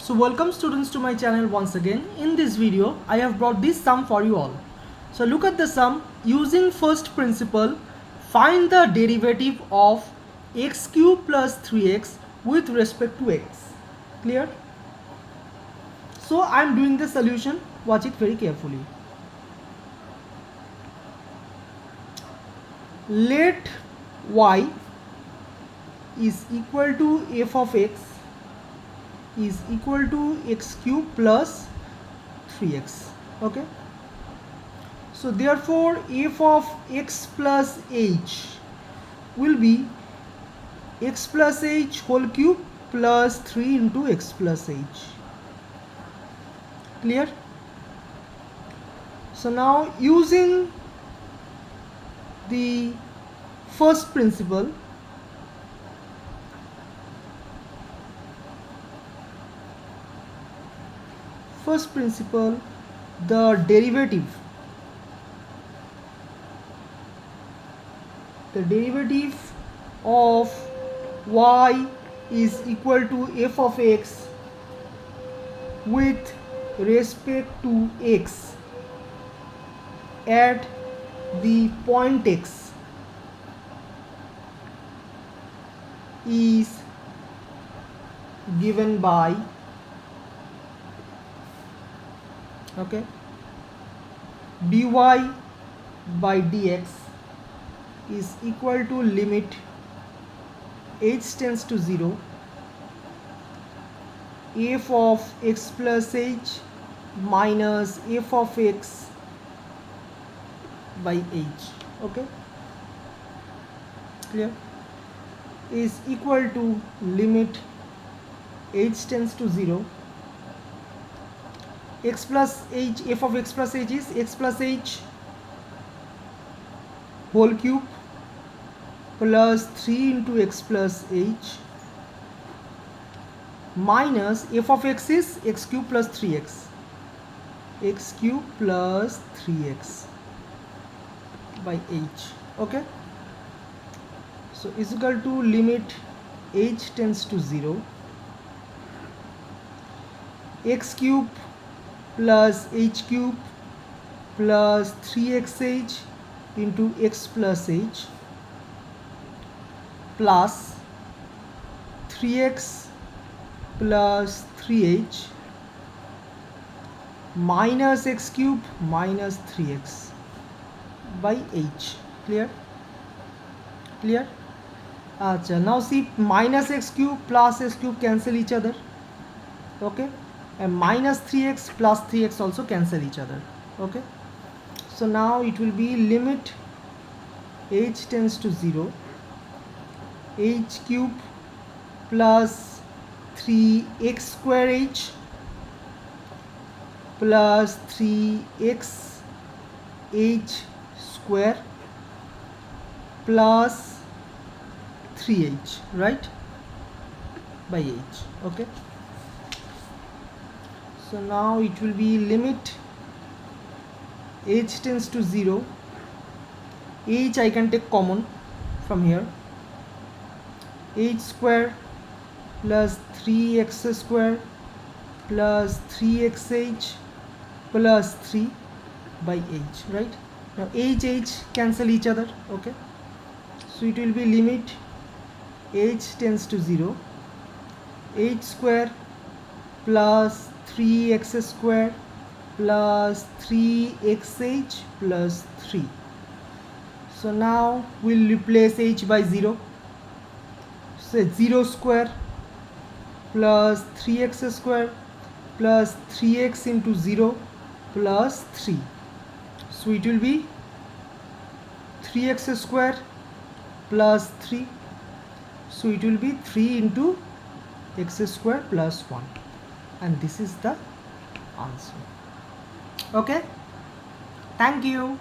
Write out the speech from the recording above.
So welcome students to my channel once again. In this video I have brought this sum for you all. So look at the sum. Using first principle, find the derivative of x cube plus 3x with respect to x. Clear? So I am doing the solution. Watch it very carefully. Let y is equal to f of x is equal to x cube plus 3x. Okay, so therefore f of x plus h will be x plus h whole cube plus 3 into x plus h. Clear? So now using the first principle, the derivative of y is equal to f of x with respect to x at the point x is given by dy by dx is equal to limit h tends to 0 f of x plus h minus f of x by h. Okay, clear? Is equal to limit h tends to 0 x plus h, f of x plus h is x plus h whole cube plus 3 into x plus h minus f of x is x cube plus 3x, x cube plus 3x by h. Okay, so is equal to limit h tends to 0 x cube plus h cube plus 3xh into x plus h plus 3x plus 3h minus x cube minus 3x by h. Clear? Clear? Now see, minus x cube plus x cube cancel each other. Okay, and minus 3x plus 3x also cancel each other. Okay, so now it will be limit h tends to 0 h cube plus 3x square h plus 3x h square plus 3h, right, by h. Okay, so now it will be limit h tends to 0 h I can take common from here, h square plus 3x square plus 3xh plus 3 by h, right? Now h cancel each other. Okay, so it will be limit h tends to 0 h square plus 3x square plus 3xh plus 3. So now we'll replace h by 0. So 0 square plus 3x square plus 3x into 0 plus 3. So it will be 3x square plus 3. So it will be 3 into x square plus 1, and this is the answer. Okay, thank you.